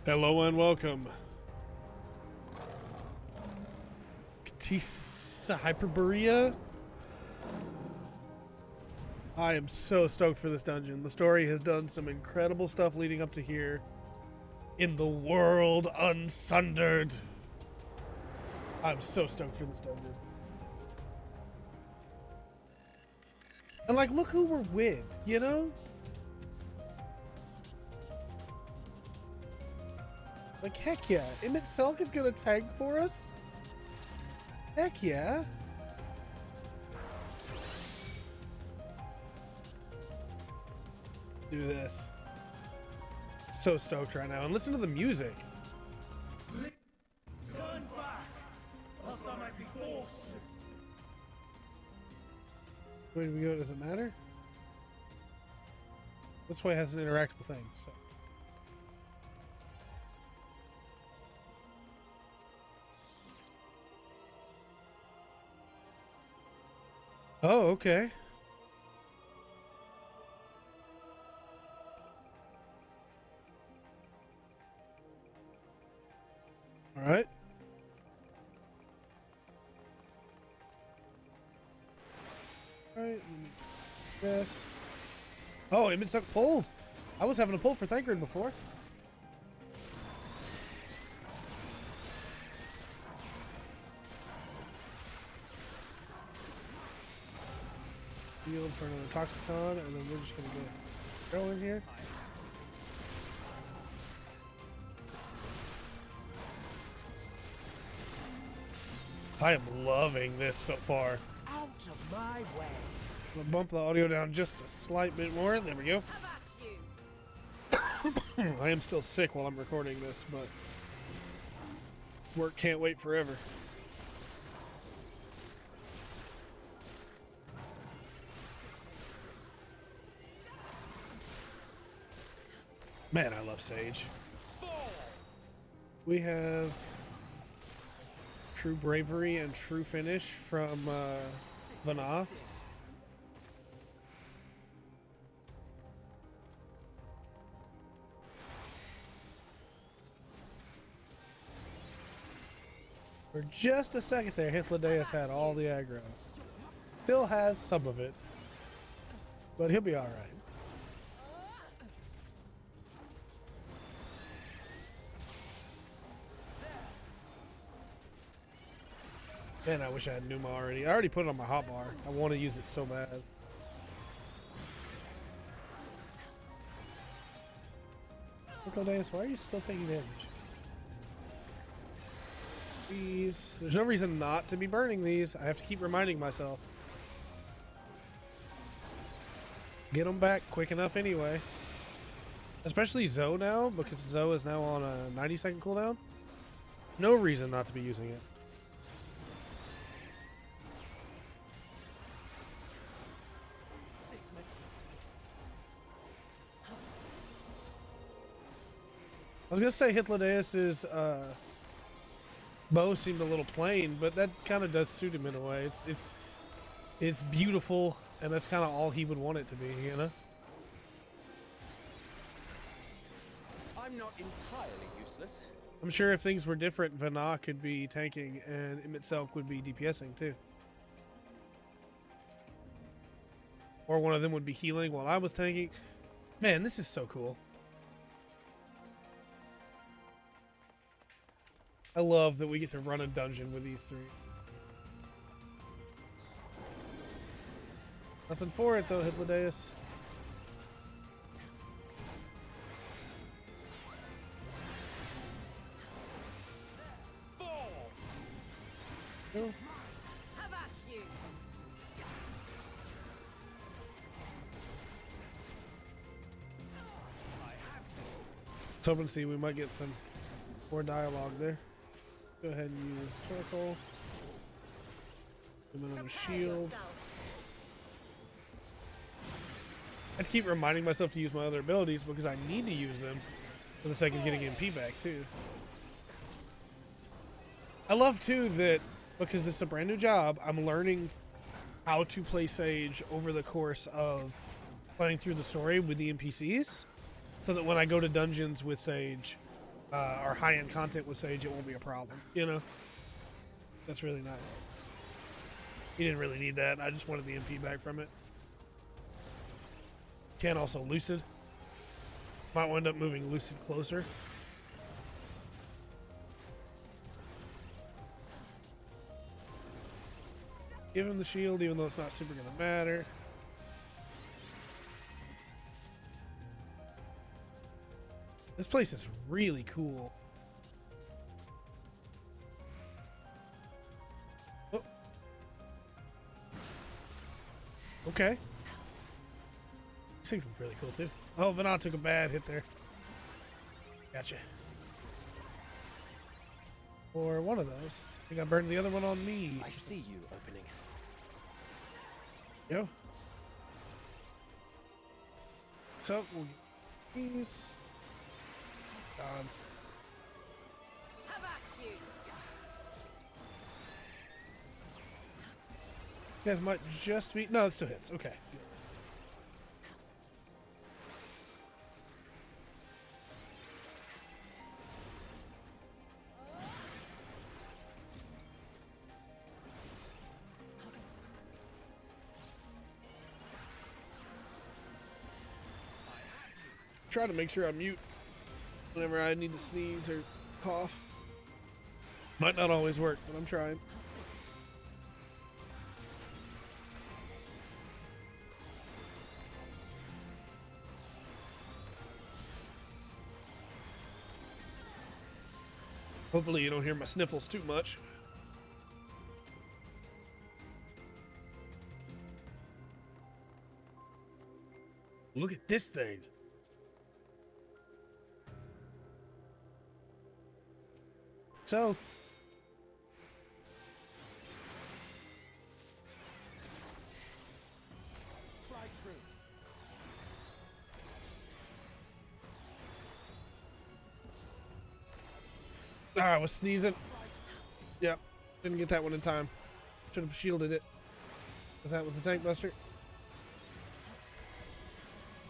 Hello and welcome. Katisa Hyperborea? I am so stoked for this dungeon. The story has done some incredible stuff leading up to here. In the world unsundered. I'm so stoked for this dungeon. And like, look who we're with, you know? Like, heck yeah. Emmett Selk is gonna tag for us? Heck yeah. Do this. So stoked right now. And listen to the music. Turn back, else I might be forced to. Where do we go? Does it matter? This way has an interactable thing, so. Oh, okay. All right. All right. Yes. Oh, Emmett Stuck pulled. I was having a pull for Thancred before. Healed for another Toxicon, and then we're just gonna go in here. I am loving this so far. Out of my way. I'm gonna bump the audio down just a slight bit more. There we go. I am still sick while I'm recording this, but work can't wait forever. Man, I love Sage. We have True Bravery and True Finish from Vana. For just a second there, Hythlodaeus had all the aggro. Still has some of it, but he'll be alright. Man, I wish I had Numa already. I already put it on my hotbar. I want to use it so bad. Hythlodaeus, why are you still taking damage? These. There's no reason not to be burning these. I have to keep reminding myself. Get them back quick enough anyway. Especially Zoe now, because Zoe is now on a 90-second cooldown. No reason not to be using it. I was gonna say Hythlodaeus's bow seemed a little plain, but that kind of does suit him in a way. It's beautiful, and that's kind of all he would want it to be, you know. I'm not entirely useless. I'm sure if things were different, Vana could be tanking, and Emmett Selk would be DPSing too. Or one of them would be healing while I was tanking. Man, this is so cool. I love that we get to run a dungeon with these three. Nothing for it though, Hythlodaeus. No. How about you? Let's hope and see we might get some more dialogue there. Go ahead and use charcoal. Put it on a shield. I have to keep reminding myself to use my other abilities because I need to use them for the sake of getting MP back too. I love too that because this is a brand new job, I'm learning how to play Sage over the course of playing through the story with the NPCs, so that when I go to dungeons with Sage, our high-end content with Sage, it won't be a problem. You know, that's really nice. You didn't really need that. I just wanted the MP back from it. Can also lucid. Might wind up moving lucid closer. Give him the shield, even though it's not super gonna matter. This place is really cool. Oh. Okay. These things look really cool too. Oh, Venat took a bad hit there. Gotcha. Or one of those. I think I burned the other one on me. I see you opening. Yo. So we'll get these. Gods. Have at you. You guys might just be. No, it still hits. Okay. Try to make sure I mute whenever I need to sneeze or cough. Might not always work, but I'm trying. Hopefully you don't hear my sniffles too much. Look at this thing. So, Fly true. I was sneezing. Yep, didn't get that one in time. Should have shielded it. Because that was the tank buster.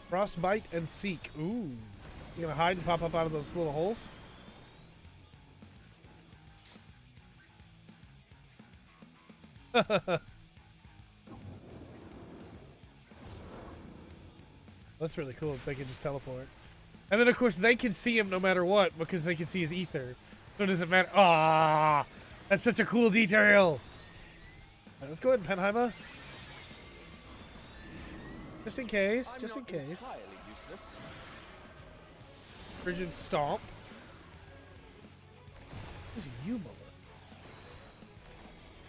Frostbite and Seek. Ooh. You gonna hide and pop up out of those little holes? That's really cool if they can just teleport. And then of course they can see him no matter what because they can see his ether. So it doesn't matter. Ah, that's such a cool detail. Right, let's go ahead and Penheimer. Just in case, I'm just in not case. entirely useless. Frigid Stomp. Who's you, mother?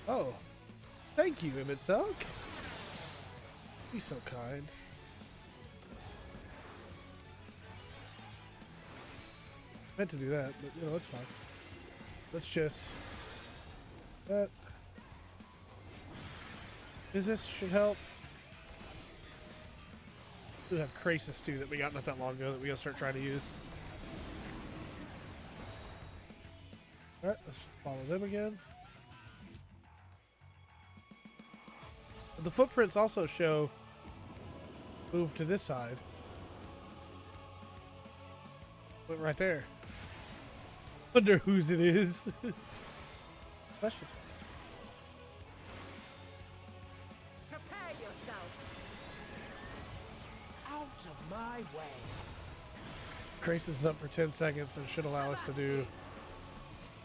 Oh. Thank you, Emmett Selk. Be so kind. Meant to do that, but you know, that's fine. Let's just that. This should help. We have Krasis too that we got not that long ago that we gotta start trying to use. Alright, let's just follow them again. The footprints also show move to this side. Went right there. Wonder whose it is. Question. Prepare yourself. Out of my way. Krasis is up for 10 seconds and should allow us to do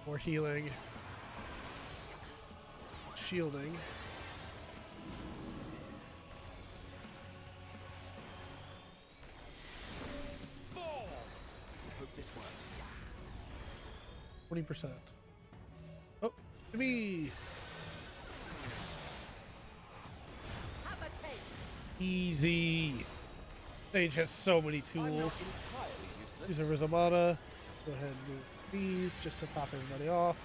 more healing. Shielding. Hope this works. 20%. Oh, me. Have a taste. Easy. Sage has so many I'm not tools. entirely useless. Use a Rizomata. Go ahead and do these just to pop everybody off.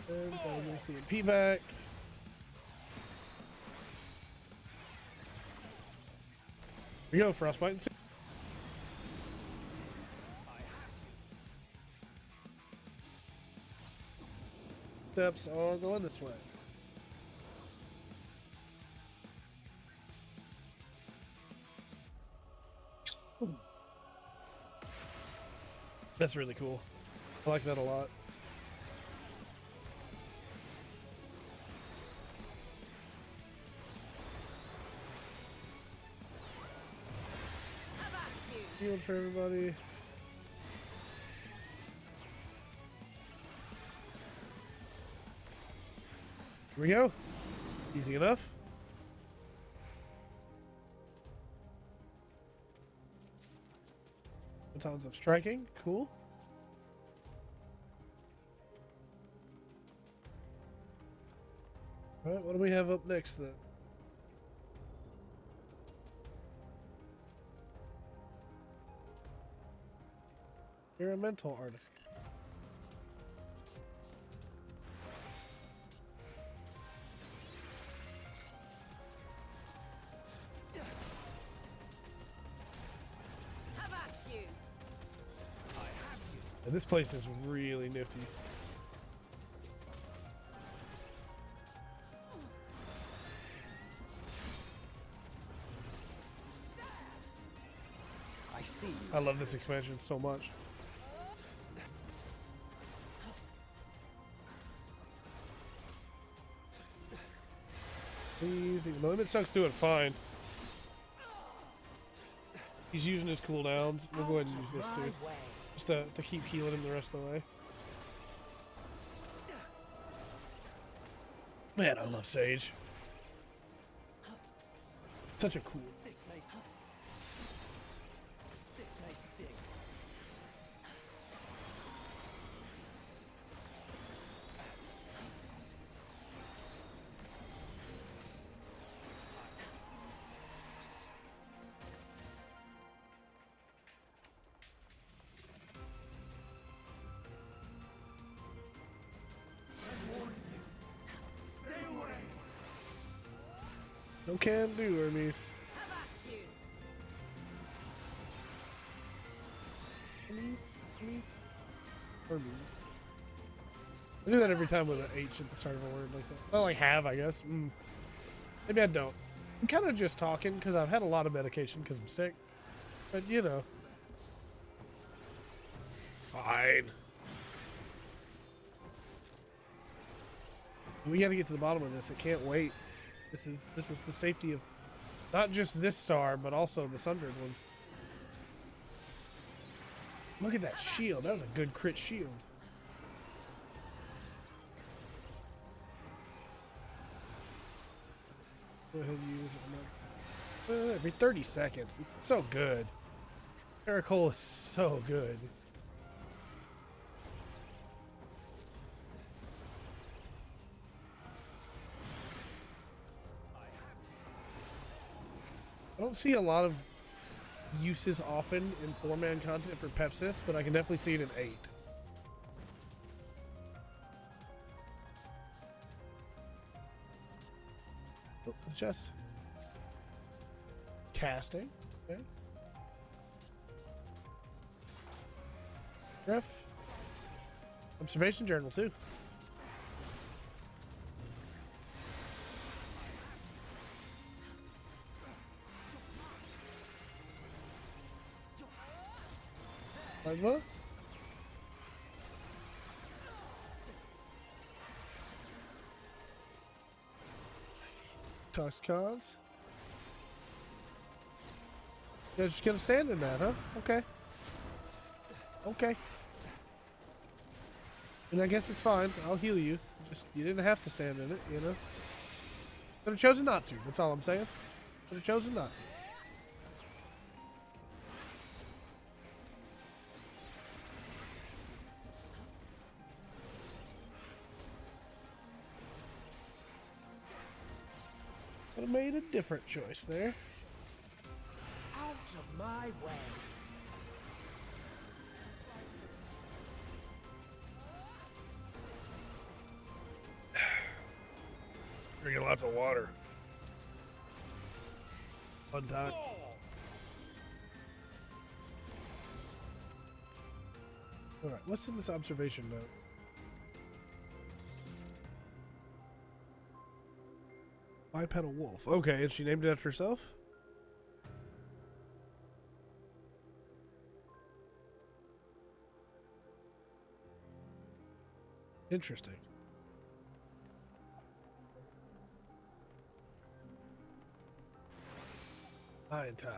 And gotta use the MP back. Here we go, Frostbite and Seek. Steps are going this way. Ooh. That's really cool. I like that a lot. Have at you. Healed for everybody. Here we go. Easy enough. Tons of striking. Cool. Alright, what do we have up next then? Experimental artifact. Have at you. This place is really nifty. I see you. I love this expansion so much. Please, the limit sucks doing fine. He's using his cooldowns. We'll go ahead and use this too. Just to keep healing him the rest of the way. Man, I love Sage. Such a cool. This may sting. Stay away! No can do, Hermes. Have at you. Hermes? Hermes? Hermes. I do that every time with an H at the start of a word like that. I only have, I guess. Maybe I don't. I'm kind of just talking because I've had a lot of medication because I'm sick. But, you know. It's fine. We got to get to the bottom of this. I can't wait. This is the safety of not just this star, but also the Sundered ones. Look at that shield. That was a good crit shield. Go ahead and use it. Every 30 seconds. It's so good. Caracol is so good. I don't see a lot of uses often in 4-man content for Pepsis, but I can definitely see it in 8. Oh, just casting. Okay. Ref. Observation journal too. Plasma. Toxicons. You're just gonna stand in that, huh? Okay. Okay. And I guess it's fine. I'll heal you. Just you didn't have to stand in it, you know. Could have chosen not to. That's all I'm saying. Could have chosen not to. Could have made a different choice there. Out of my way. Drinking lots of water. Fun time. Alright, what's in this observation note? Bipedal wolf. Okay, and she named it after herself? Interesting. High time.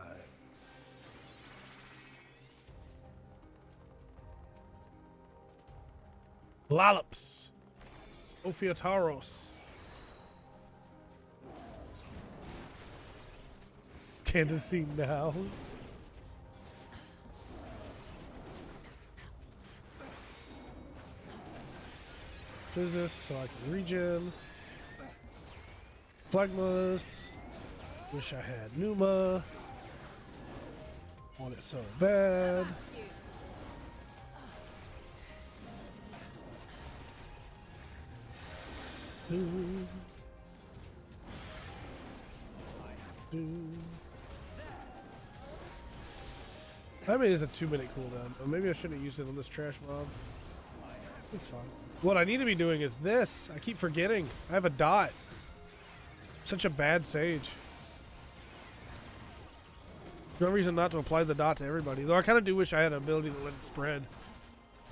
Lollops. Ophiataros. Tennessee now. Physis, so I can regen. Phlegmas. Wish I had Numa. Want it so bad. Axe you. I mean, it's a 2-minute cooldown, but maybe I shouldn't have used it on this trash mob. It's fine. What I need to be doing is this. I keep forgetting. I have a dot. Such a bad sage. No reason not to apply the dot to everybody. Though I kind of do wish I had an ability to let it spread.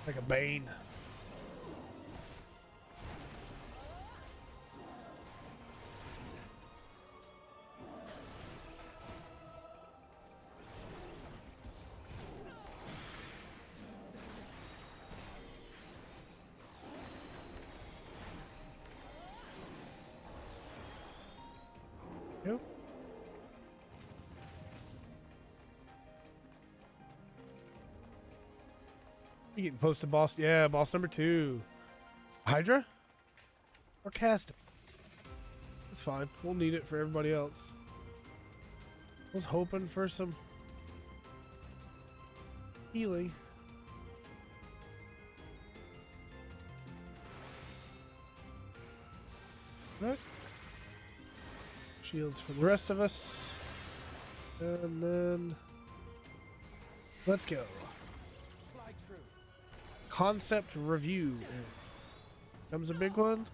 Like a Bane. Yep. You getting close to boss? Yeah, boss number 2. Hydra? Or cast it? It's fine. We'll need it for everybody else. I was hoping for some healing. Right. Shields for the rest of us. And then let's go. Fly true. Concept review. Comes a big one.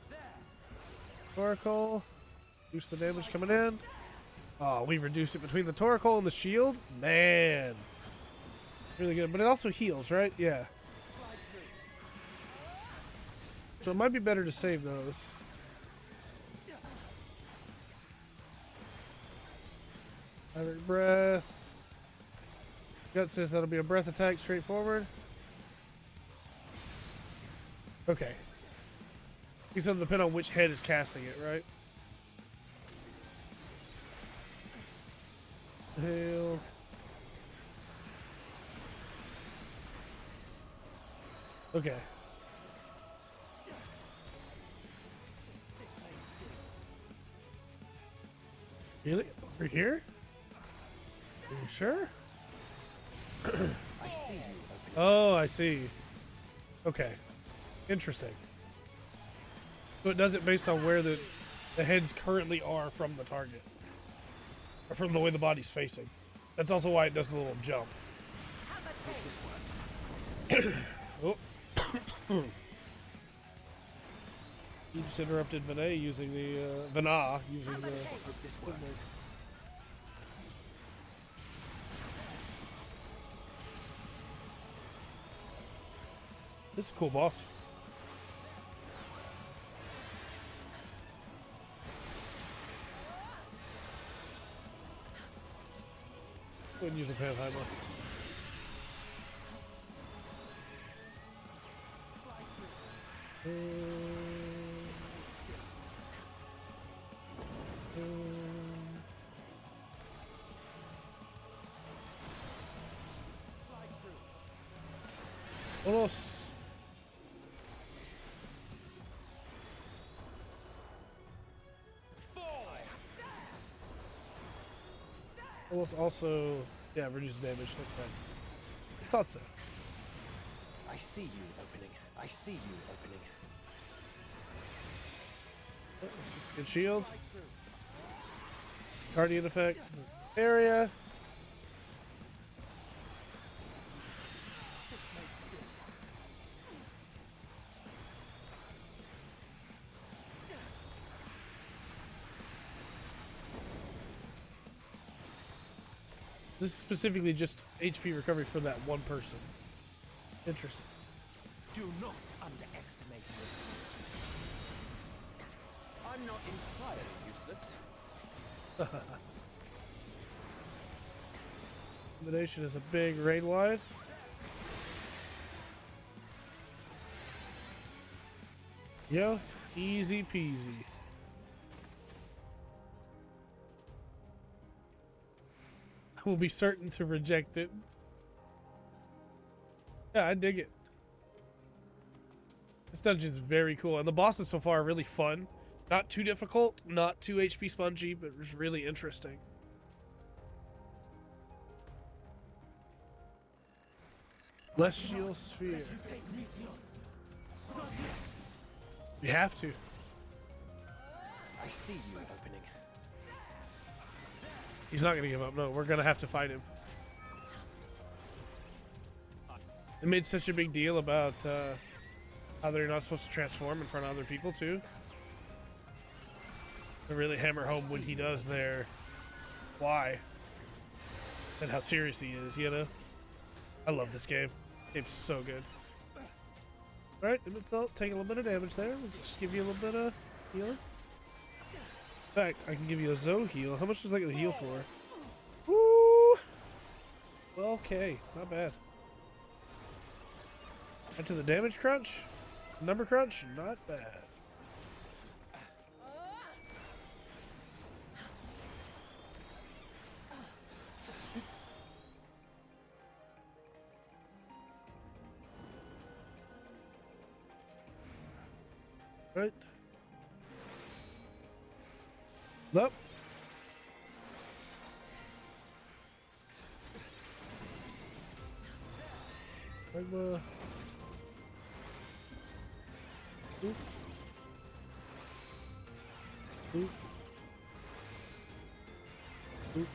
Oracle. Reduce the damage coming in. Oh, we reduced it between the Toracol and the shield. Man. Really good. But it also heals, right? Yeah. Fly true. So it might be better to save those. Havoc breath. Gut says that'll be a breath attack straight forward. Okay. It's going to depend on which head is casting it, right? Hail. Okay. Really? Over here? Are you sure? I see you. Oh, I see. Okay. Interesting. So it does it based on where the heads currently are from the target. Or from the way the body's facing. That's also why it does the little jump. Oh. You just interrupted Vinay using the Vana using the This is a cool boss. Go ahead and use the Panheimer. Vámonos. Almost also, yeah, reduces damage. That's fine. Thought so. I see you opening. I see you opening. Good shield. Fly true. Guardian effect. Area. This may stick. This is specifically just HP recovery for that one person. Interesting. Do not underestimate me. I'm not entirely useless. Intimidation is a big raid wide. Yo, easy peasy. I will be certain to reject it. Yeah, I dig it. This dungeon is very cool, and the bosses so far are really fun. Not too difficult, not too HP spongy, but it's really interesting. Celestial Sphere. We have to. I see you opening. He's not gonna give up. No, we're gonna have to fight him. They made such a big deal about how they're not supposed to transform in front of other people too. To really hammer home when he does there, why and how serious he is. You know, I love this game. It's so good. All right, insult, taking a little bit of damage there. Let's just give you a little bit of healing. In fact, I can give you a Zoe heal. How much is that gonna heal for? Woo! 12k, not bad. And to the damage crunch, number crunch, not bad. Right. Nope. Oop. Oop. Oop.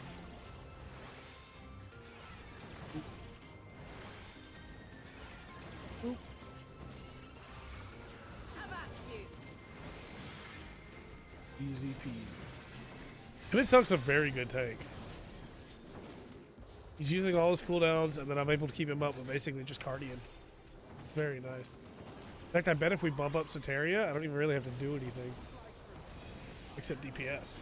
Oop. Have at you. Easy peasy. Kmitsuck's a very good tank. He's using all his cooldowns, and then I'm able to keep him up with basically just Cardian. Very nice. In fact, I bet if we bump up Soteria, I don't even really have to do anything. Except DPS.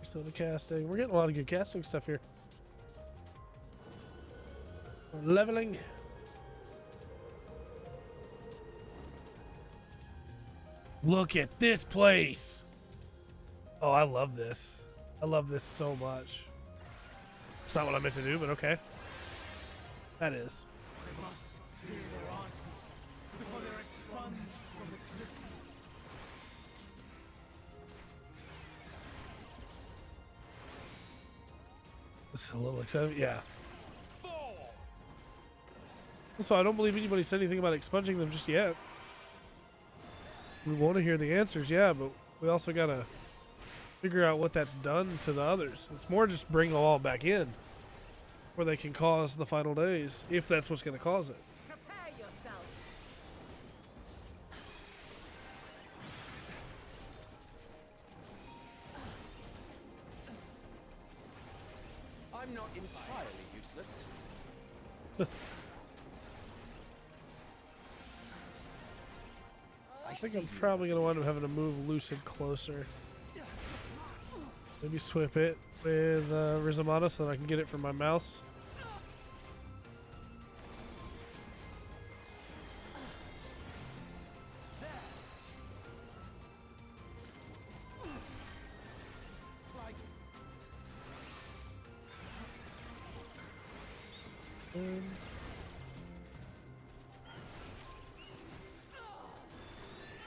Still the casting. We're getting a lot of good casting stuff here. We're leveling. Look at this place. Oh, I love this. I love this so much. It's not what I meant to do, but okay. That is. They must hear their answers before they're expunged from existence. It's a little excited. Yeah. So I don't believe anybody said anything about expunging them just yet. We want to hear the answers, yeah, but we also gotta figure out what that's done to the others. It's more just bring them all back in, where they can cause the final days, if that's what's gonna cause it. Prepare yourself. I'm not entirely useless. I think I'm probably gonna wind up having to move Lucid closer. Maybe swip it with Rizamata so that I can get it from my mouse.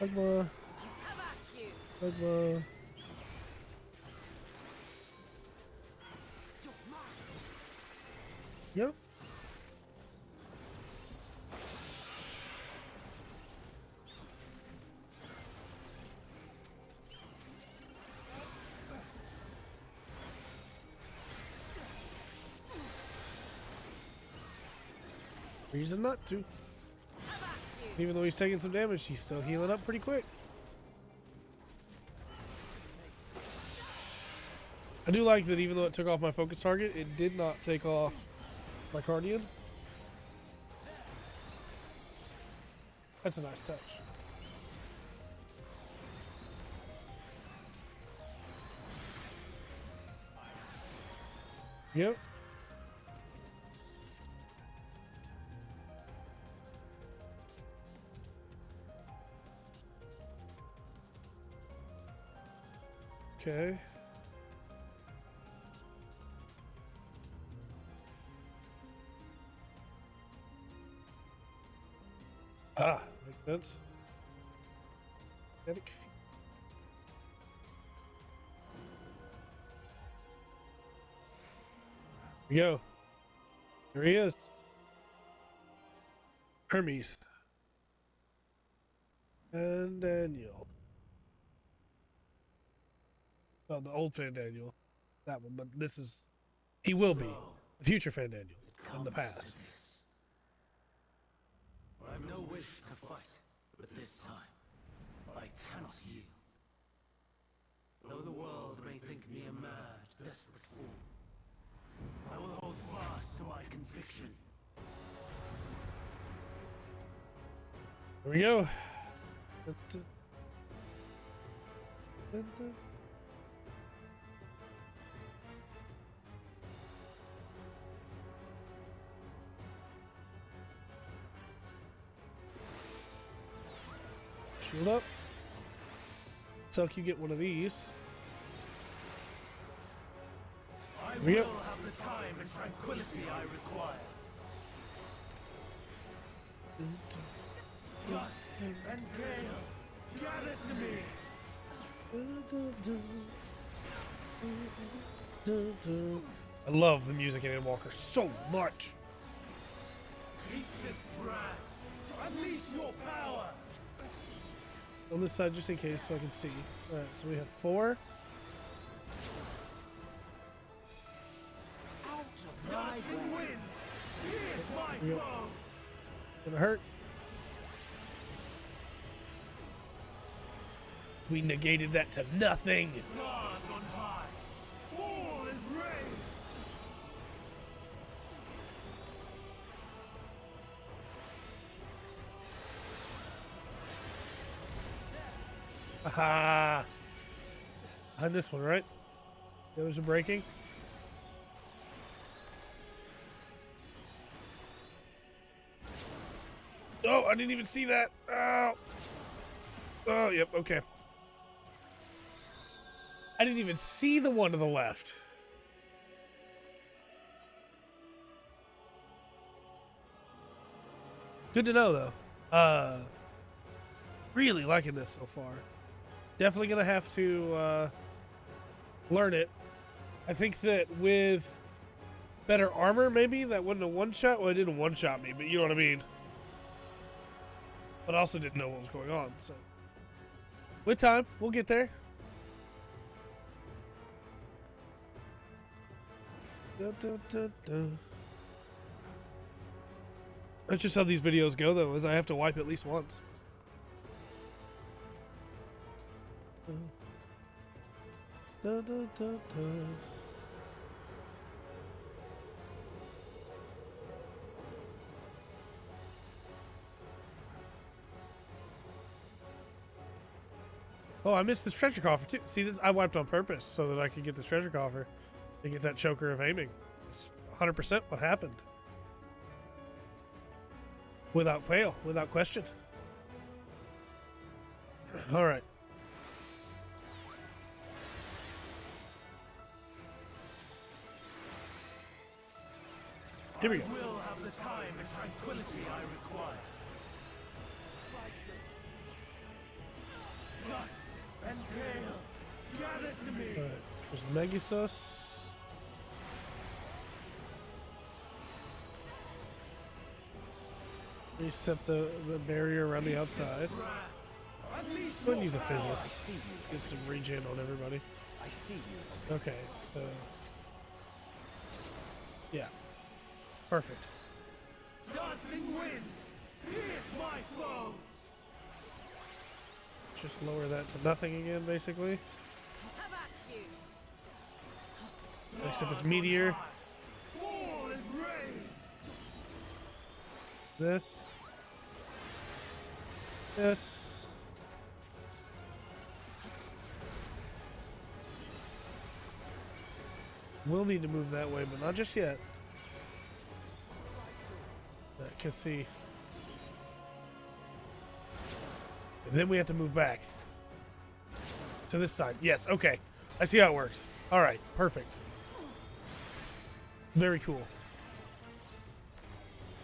Magma. Have at you. Magma. Yep. Reason not to. Have at you. Even though he's taking some damage, he's still healing up pretty quick. I do like that even though it took off my focus target, it did not take off my Guardian. That's a nice touch. Yep. Okay. Ah, makes sense. Kinetic field. Here we go. There he is. Hermes. And Daniel. Well, the old Fan Daniel. That one, but this is... He will be. The future Fan Daniel. In the past. I have no wish to fight, but this time, I cannot yield. Though the world may think me a mad, desperate fool, I will hold fast to my conviction. Here we go. Shield up. Suck, you get one of these. I we will go. have the time and tranquility I require. Lust and gale, gather to me. I love the music in Endwalker so much. Heatshift brand, unleash your power. On this side, just in case, so I can see. Alright, so we have 4. Dancing winds, pierce my Yep. bow. Gonna hurt. We negated that to nothing. Stars on high, fall is rain. Aha! Behind this one, right? The others are breaking. Oh, I didn't even see that. Oh. Oh, yep, okay. I didn't even see the one to the left. Good to know, though. Really liking this so far. Definitely gonna have to learn it. I think that with better armor, maybe that wouldn't have one-shot. Well, it didn't one-shot me, but you know what I mean. But I also didn't know what was going on, so with time, we'll get there. That's just how these videos go, though, is I have to wipe at least once. Oh, I missed this treasure coffer too. See, this I wiped on purpose so that I could get this treasure coffer and get that choker of aiming. It's 100% what happened. Without fail, without question. All right. Here we go. I will have the time and tranquility I require. Lust and gale, gather to me. All right. There's Megisos. Reset the barrier around the outside. Go ahead and use a Physis. Get some regen on everybody. I see you. Okay, so yeah, perfect. Dancing winds, pierce my foes. Just lower that to nothing again, basically. Have at you. Next up is Meteor. Fall is raised. This. This. We'll need to move that way, but not just yet. I can see. And then we have to move back to this side. Yes, okay. I see how it works. All right, perfect. Very cool.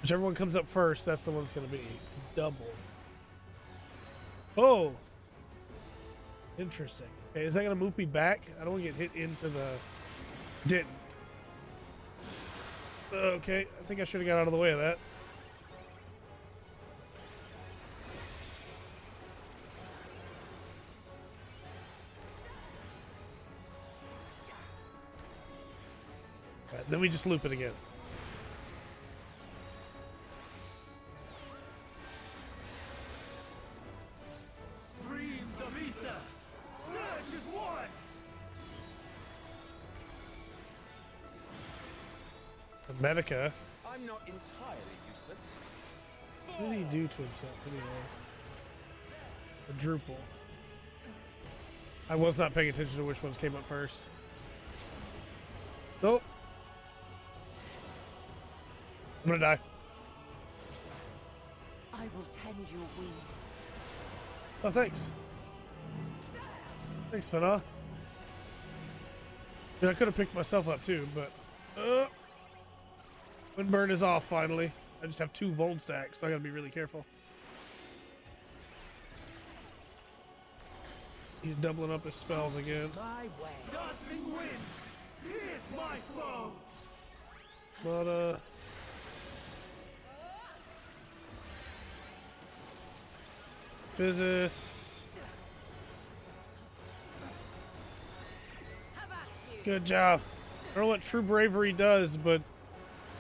Whichever one comes up first, that's the one that's going to be double. Oh! Interesting. Okay, is that going to move me back? I don't want to get hit into the... Didn't. Okay, I think I should have got out of the way of that. Right, then we just loop it again. Streams of ether, surge as one. The Medica. I'm not entirely useless. What did he do to himself anyway? A Drupal. I was not paying attention to which ones came up first. Nope. I'm gonna die. I will tend your wounds. Oh, thanks. Thanks, Fana. I mean, I could have picked myself up too, but... Windburn is off finally. I just have 2 Volt stacks, so I gotta be really careful. He's doubling up his spells again. My way. Dancing winds, pierce my foes. But, Physis. Have at you. Good job. I don't know what true bravery does, but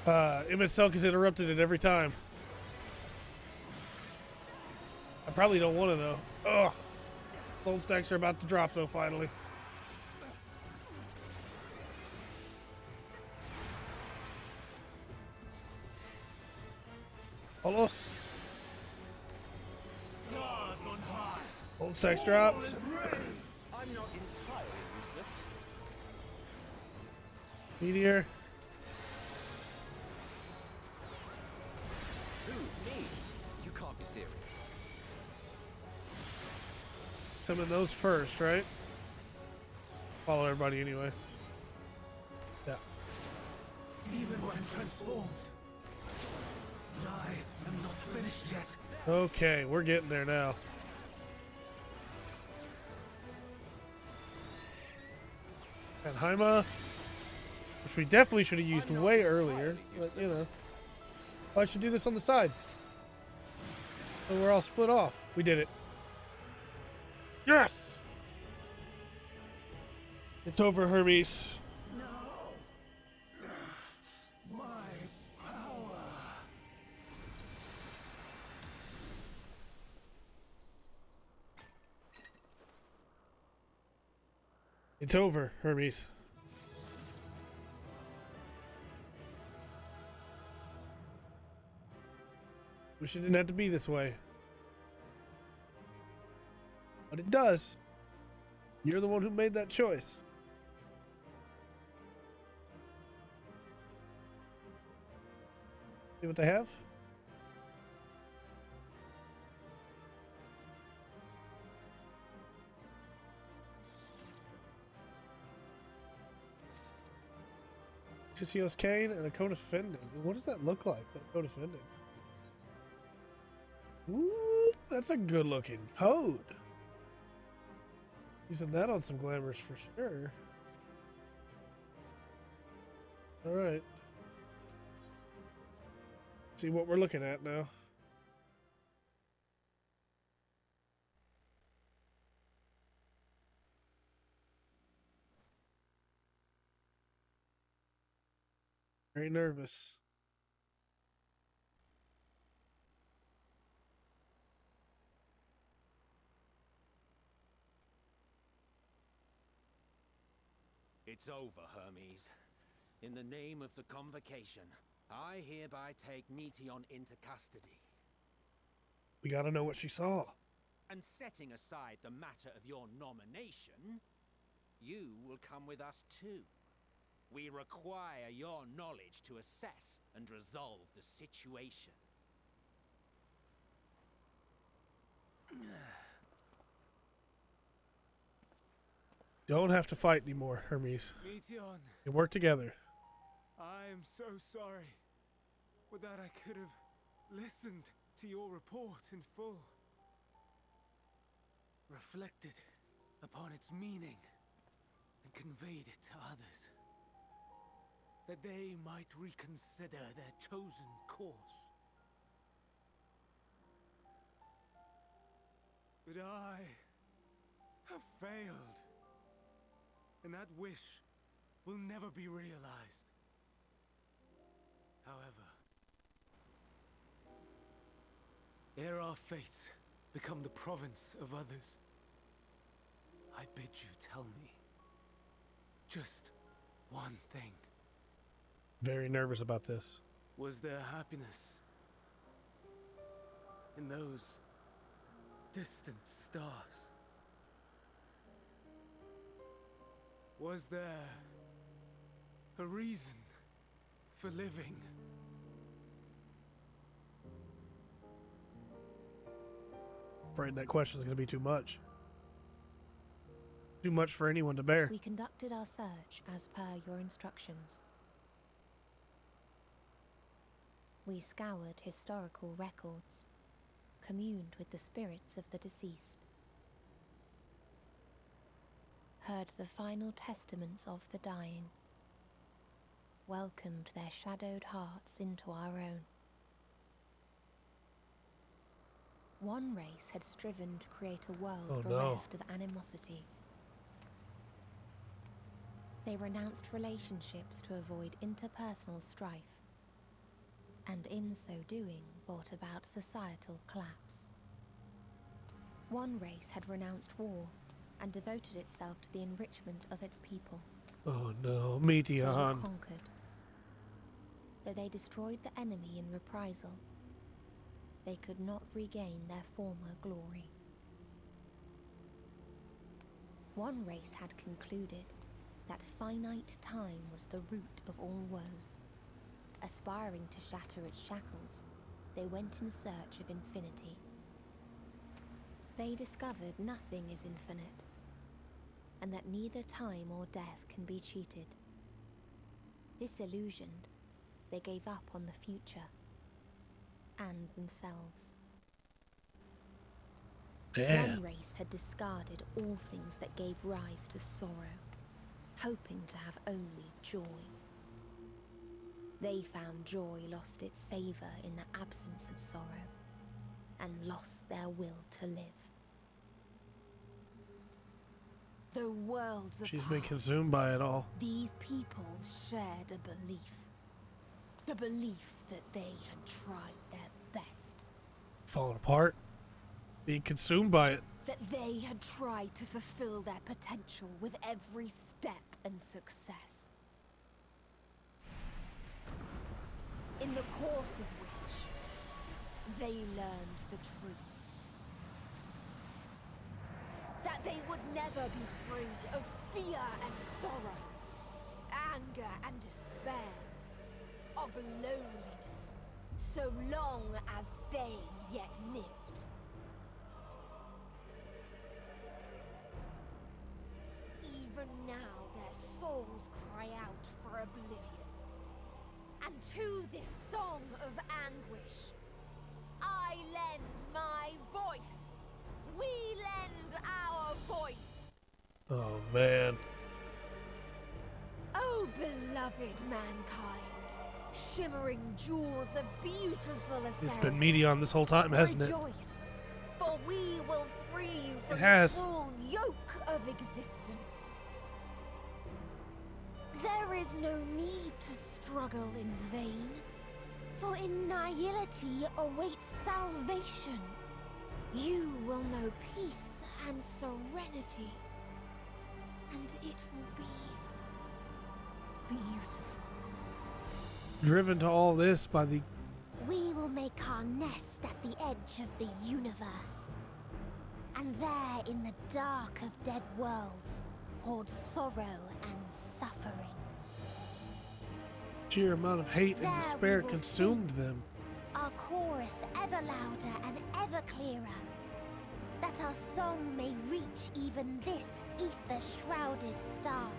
MSL has interrupted it every time. I probably don't want to though. Ugh. Gold stacks are about to drop though, finally. Almost. Stars on high. Gold stacks dropped. I'm not entirely useless. Meteor. Who? Me? You can't be serious. Summon those first, right? Follow everybody anyway. Yeah. Even when transformed. But I am not finished yet. Okay, we're getting there now. And Haima, which we definitely should have used way earlier, but you know. Oh, I should do this on the side. So we're all split off. We did it. Yes! It's over, Hermes. No. My power. It's over, Hermes. Wish it didn't have to be this way. But it does. You're the one who made that choice. See what they have? Chisios Kane and a code of Fending. What does that look like, that code of Fending? Ooh, that's a good looking code. Using that on some glamours for sure. Alright. See what we're looking at now. Very nervous. It's over, Hermes. In the name of the Convocation, I hereby take Meteon into custody. We gotta know what she saw. And setting aside the matter of your nomination, you will come with us too. We require your knowledge to assess and resolve the situation. Don't have to fight anymore, Hermes. Meteon, We work together. I am so sorry. Would that I could have listened to your report in full. Reflected upon its meaning and conveyed it to others. That they might reconsider their chosen course. But I have failed. And that wish will never be realized. However, ere our fates become the province of others, I bid you tell me just one thing. Very nervous about this. Was there happiness in those distant stars? Was there a reason for living? Afraid that question's gonna be too much. Too much for anyone to bear. We conducted our search as per your instructions. We scoured historical records, communed with the spirits of the deceased, heard the final testaments of the dying, welcomed their shadowed hearts into our own. One race had striven to create a world bereft of animosity. They renounced relationships to avoid interpersonal strife, and in so doing brought about societal collapse. One race had renounced war and devoted itself to the enrichment of its people. Oh no, They were Meteon. conquered. Though they destroyed the enemy in reprisal, they could not regain their former glory. One race had concluded that finite time was the root of all woes. Aspiring to shatter its shackles, they went in search of infinity. They discovered nothing is infinite, and that neither time or death can be cheated. Disillusioned, they gave up on the future and themselves. Damn. One race had discarded all things that gave rise to sorrow, hoping to have only joy. They found joy lost its savour in the absence of sorrow, and lost their will to live. The worlds apart, She's been consumed by it all. these peoples shared a belief. The belief that they had tried their best. Falling apart. Being consumed by it. That they had tried to fulfill their potential with every step and success. In the course of which, they learned the truth. That they would never be free of fear and sorrow, anger and despair, of loneliness, so long as they yet lived. Even now their souls cry out for oblivion. And to this song of anguish, I lend my voice. We lend our voice. Oh man. Oh, beloved mankind, shimmering jewels of beautiful affairs. It's been Meteon this whole time, hasn't it? Rejoice, for we will free you from It has. the cruel yoke of existence. There is no need to struggle in vain, for in nihility awaits salvation. You will know peace and serenity, and it will be beautiful. Driven to all this by the We will make our nest at the edge of the universe. And there, in the dark of dead worlds, hoard sorrow and suffering. sheer amount of hate and There despair we will consumed sing. them. Our chorus ever louder and ever clearer, that our song may reach even this ether-shrouded star.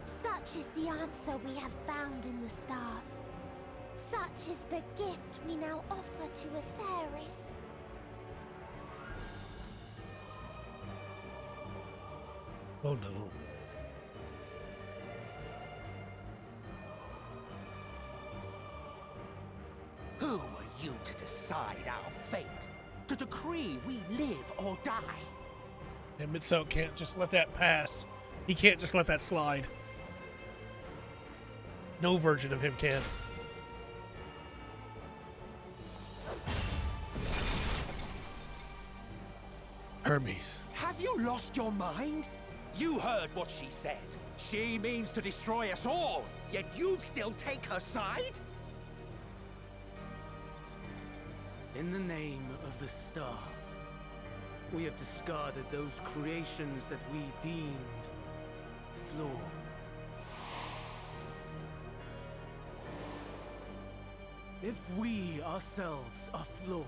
Such is the answer we have found in the stars. Such is the gift we now offer to Aetheris. Oh no. Who were you to decide our fate? To decree we live or die? And Mitsuo can't just let that pass. He can't just let that slide. No version of him can. Hermes. Have you lost your mind? You heard what she said. She means to destroy us all, yet you'd still take her side? In the name of the star, we have discarded those creations that we deemed flawed. If we ourselves are flawed,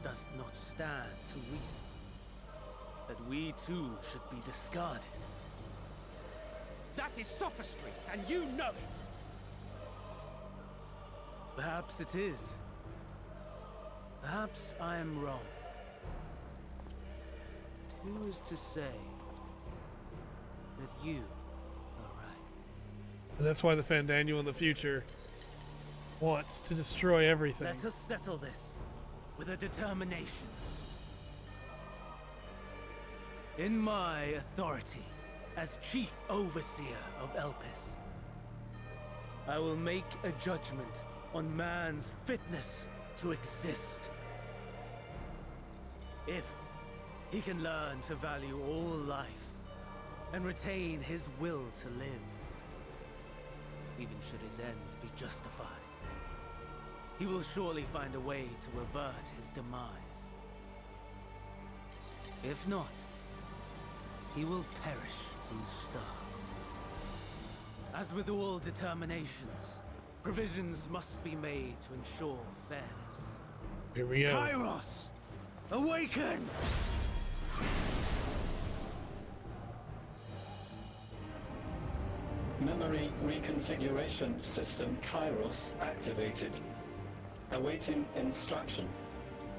does it not stand to reason that we too should be discarded? That is sophistry, and you know it! Perhaps it is. Perhaps I am wrong. Who is to say that you are right? And that's why the Fandaniel in the future wants to destroy everything. Let us settle this with a determination. In my authority as Chief Overseer of Elpis, I will make a judgment on man's fitness to exist. If he can learn to value all life and retain his will to live, even should his end be justified, he will surely find a way to avert his demise. If not, he will perish from the start. As with all determinations, provisions must be made to ensure fairness. Here we go. Kairos! Awaken! Memory reconfiguration system Kairos activated. Awaiting instruction.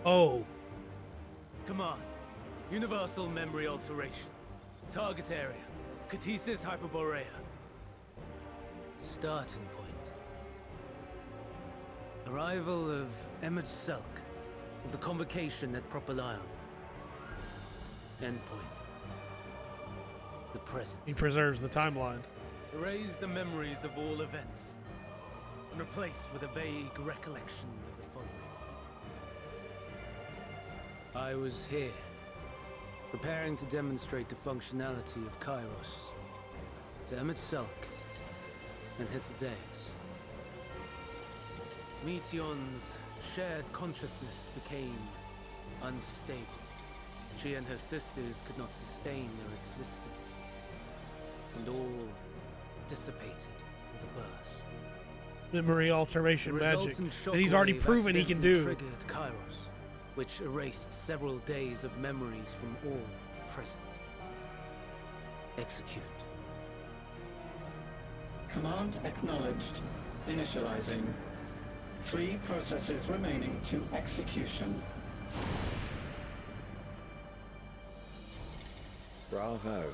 Oh, Command. Universal memory alteration. Target area. Catesis Hyperborea. Starting point. Arrival of Emmet Selk of the Convocation at Propylion. Endpoint. The present. he preserves the timeline. Erase the memories of all events and replace with a vague recollection of the following. I was here, preparing to demonstrate the functionality of Kairos to Emmet Selk and Hythlodaeus. Meteon's shared consciousness became unstable. She and her sisters could not sustain their existence, and all dissipated with a burst. Memory alteration The magic resultant that he's already shockwave proven he can accidentally do. triggered Kairos, which erased several days of memories from all present. Execute. Command acknowledged. Initializing. 3 processes remaining to execution. Bravo.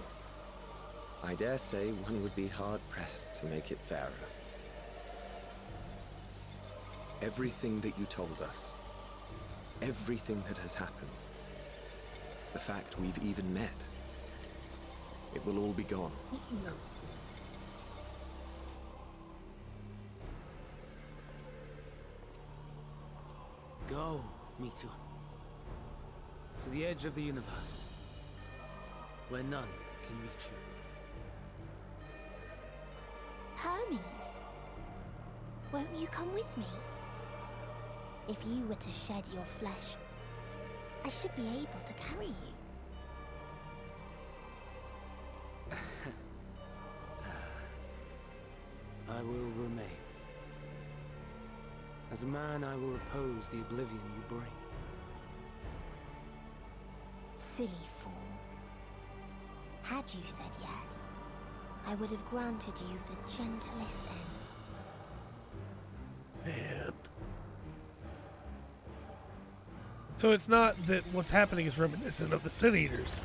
I dare say one would be hard-pressed to make it fairer. Everything that you told us, everything that has happened, the fact we've even met, it will all be gone. Go, Meteon. To the edge of the universe. where none can reach you. Hermes, won't you come with me? If you were to shed your flesh, I should be able to carry you. I will remain. As a man, I will oppose the oblivion you bring. Silly fool. Had you said yes, I would have granted you the gentlest end. Man. So it's not that what's happening is reminiscent of the Sin Eaters.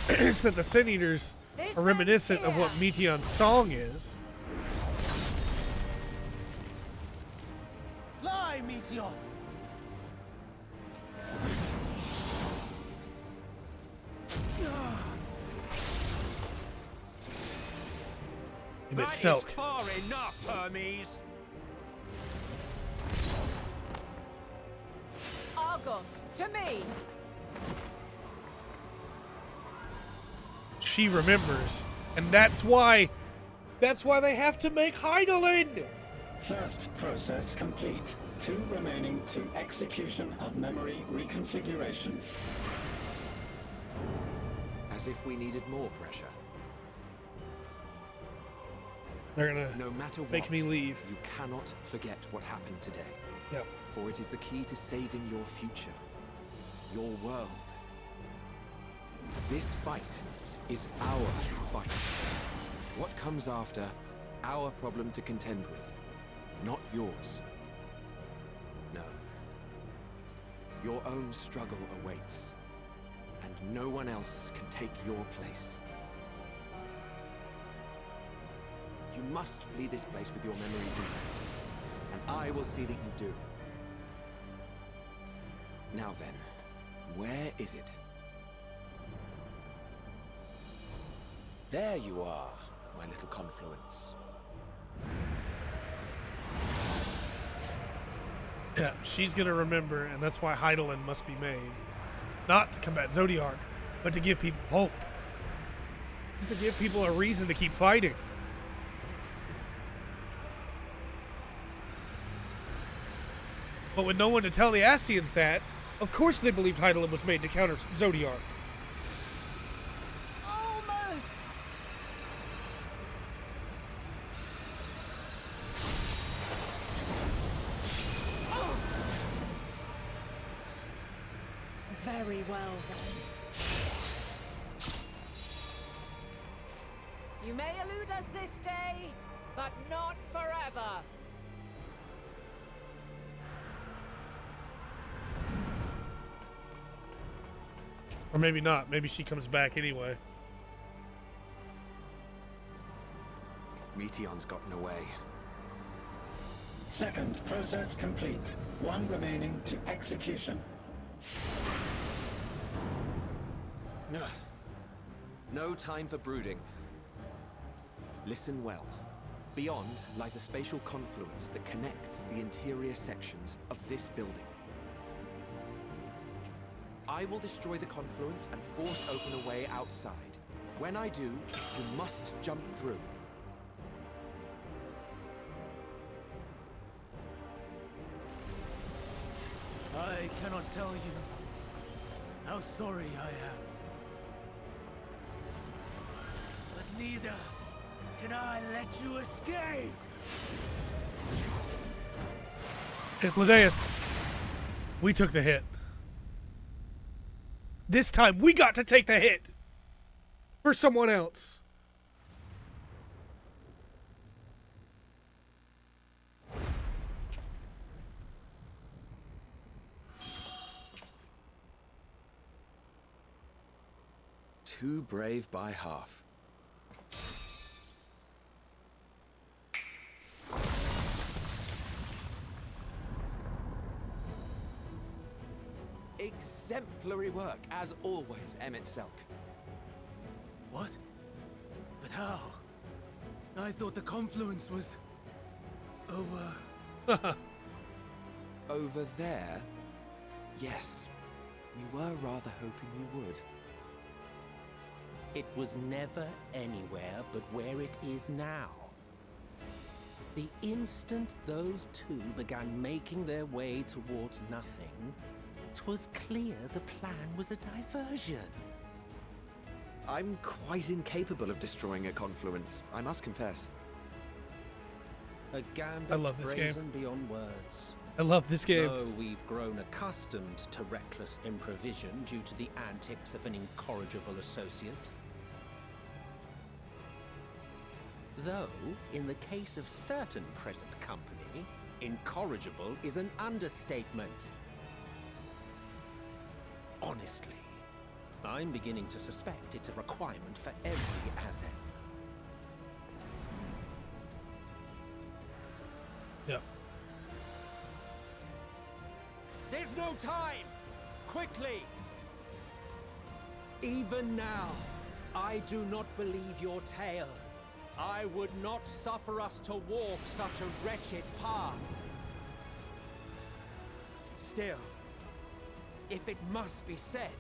It's that the Sin Eaters are reminiscent of what Meteon's song is. Fly, Meteor! Emit That is Selk. far enough, Hermes. Argos, to me! She remembers. And that's why they have to make Heidelin! First process complete. 2 remaining to execution of memory reconfiguration. As if we needed more pressure. They're gonna No matter what, make me leave. you cannot forget what happened today. Yep. For it is the key to saving your future. Your world. This fight is our fight. What comes after, our problem to contend with. Not yours. No. Your own struggle awaits. And no one else can take your place. You must flee this place with your memories intact. And I will see that you do. Now then, where is it? There you are, my little confluence. Yeah, she's gonna remember, and that's why Heidelin must be made. Not to combat Zodiark, but to give people hope. To give people a reason to keep fighting. But with no one to tell the Ascians that, of course they believed Heidelin was made to counter Zodiark. Almost! Oh. Very well then. You may elude us this day, but not forever. Or maybe not. Maybe she comes back anyway. Meteon's gotten away. Second process complete. 1 remaining to execution. Ugh. No time for brooding. Listen well. Beyond lies a spatial confluence that connects the interior sections of this building. I will destroy the confluence and force open a way outside. When I do, you must jump through. I cannot tell you how sorry I am. But neither can I let you escape! Icladeus, we took the hit. This time we got to take the hit for someone else. Too brave by half. Exemplary work, as always, Emit Selk. What? But how? I thought the confluence was... over... Over there? Yes. We were rather hoping you would. It was never anywhere but where it is now. The instant those two began making their way towards nothing, 'twas clear the plan was a diversion. I'm quite incapable of destroying a confluence, I must confess. A gambit I love this game. brazen beyond words. I love this game. Though we've grown accustomed to reckless improvision due to the antics of an incorrigible associate. Though, in the case of certain present company, incorrigible is an understatement. Honestly, I'm beginning to suspect it's a requirement for every Azen. Yep. There's no time! Quickly! Even now, I do not believe your tale. I would not suffer us to walk such a wretched path. Still, if it must be said,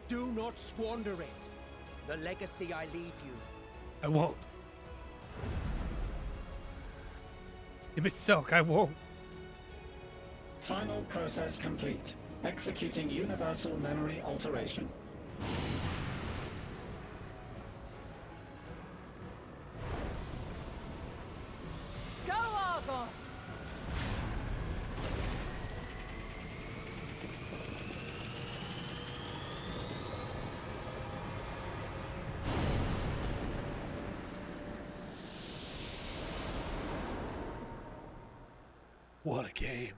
do not squander it. The legacy I leave you. I won't. If it's silk, I won't. Final process complete. Executing universal memory alteration. Go, Argos! What a game.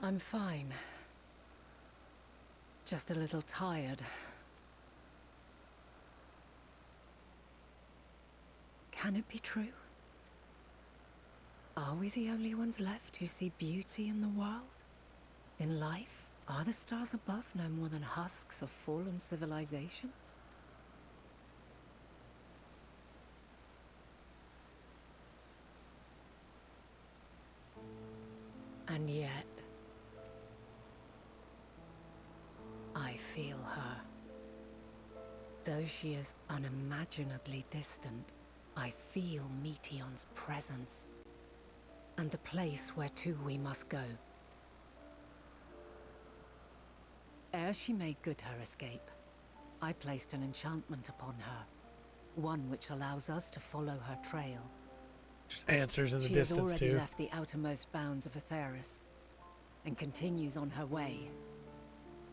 I'm fine. Just a little tired. Can it be true? Are we the only ones left who see beauty in the world? In life? Are the stars above no more than husks of fallen civilizations? And yet, I feel her. Though she is unimaginably distant, I feel Meteion's presence, and the place where to we must go. Ere she made good her escape, I placed an enchantment upon her, one which allows us to follow her trail. Just answers in the She has distance, already too. left the outermost bounds of Aetheris, and continues on her way.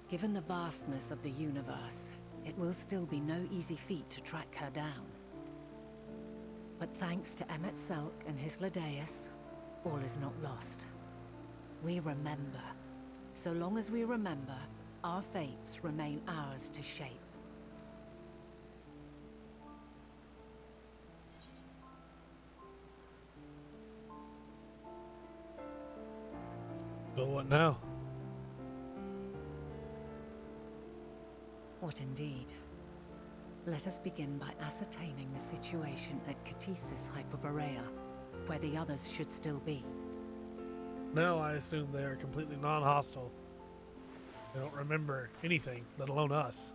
Given the vastness of the universe, it will still be no easy feat to track her down. But thanks to Emmet Selk and his Ladeus, all is not lost. We remember. So long as we remember, our fates remain ours to shape. But what now? What indeed? Let us begin by ascertaining the situation at Catesis Hyperborea, where the others should still be. Now I assume they are completely non-hostile. They don't remember anything, let alone us.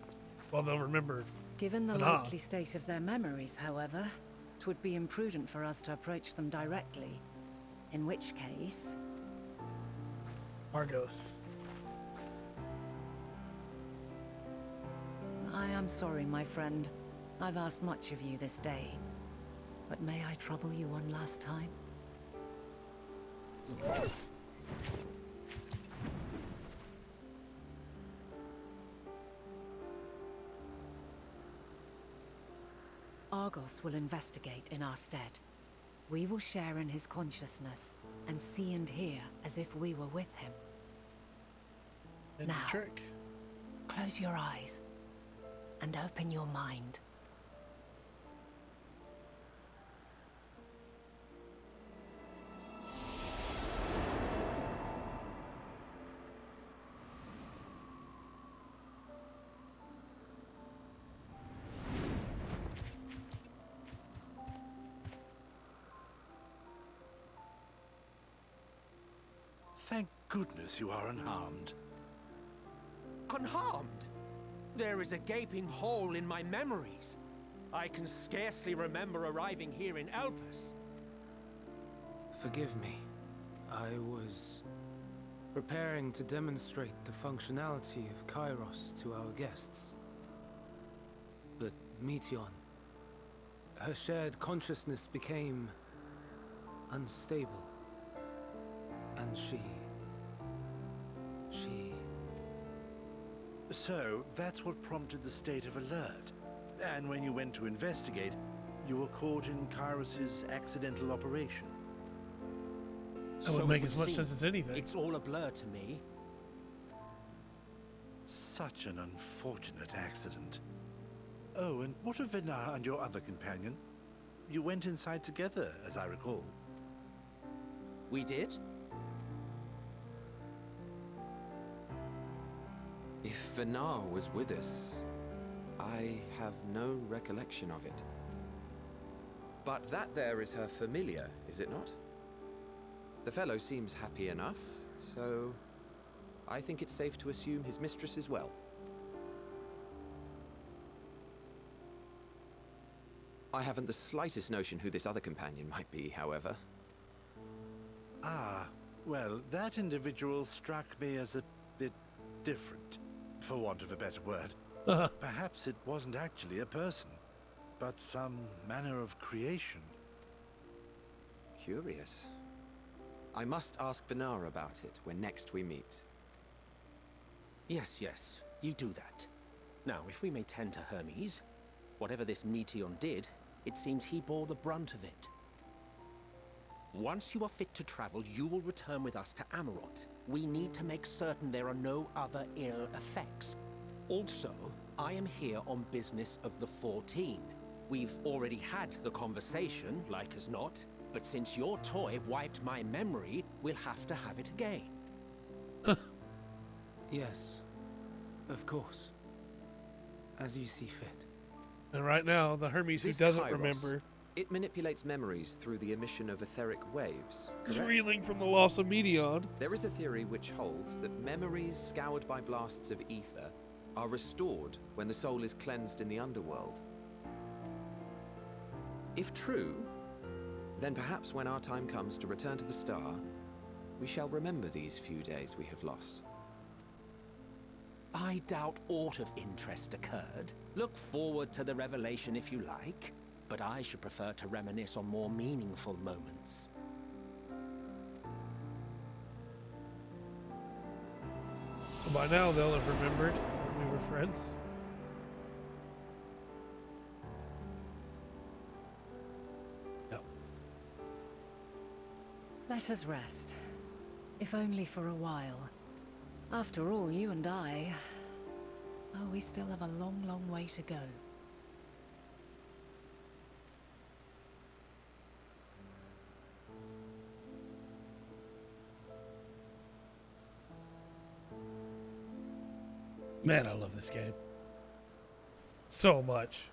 Well, they'll remember. Given the Ta-da. likely state of their memories, however, it would be imprudent for us to approach them directly. In which case... Argos. I am sorry, my friend. I've asked much of you this day. But may I trouble you one last time? Argos will investigate in our stead. We will share in his consciousness, and see and hear as if we were with him. And Now. trick. Close your eyes and open your mind. Thank goodness you are unharmed. Unharmed? There is a gaping hole in my memories. I can scarcely remember arriving here in Elpis. Forgive me. I was preparing to demonstrate the functionality of Kairos to our guests. But Meteion, her shared consciousness became unstable. And she... So, that's what prompted the state of alert. And when you went to investigate, you were caught in Kairos's accidental operation. That would make as much sense as anything. It's all a blur to me. Such an unfortunate accident. Oh, and what of Venar and your other companion? You went inside together, as I recall. We did? If Venar was with us, I have no recollection of it. But that there is her familiar, is it not? The fellow seems happy enough, so I think it's safe to assume his mistress is well. I haven't the slightest notion who this other companion might be, however. Ah, well, that individual struck me as a bit different, for want of a better word. Perhaps it wasn't actually a person, but some manner of creation. Curious. I must ask Venar about it when next we meet. Yes, you do that. Now, if we may tend to Hermes, whatever this Meteion did, it seems he bore the brunt of it. Once you are fit to travel, you will return with us to Amarot. We need to make certain there are no other ill effects. Also, I am here on business of the 14. We've already had the conversation, like as not, but since your toy wiped my memory, we'll have to have it again. Yes, of course. As you see fit. And right now, the Hermes who This doesn't Kairos, remember it manipulates memories through the emission of etheric waves, is correct? reeling from the loss of Meteion. There is a theory which holds that memories scoured by blasts of ether are restored when the soul is cleansed in the underworld. If true, then perhaps when our time comes to return to the star, we shall remember these few days we have lost. I doubt aught of interest occurred. Look forward to the revelation if you like, but I should prefer to reminisce on more meaningful moments. So by now, they'll have remembered that we were friends. No. Let us rest. If only for a while. After all, you and I... Oh, we still have a long, long way to go. Man, I love this game. So much.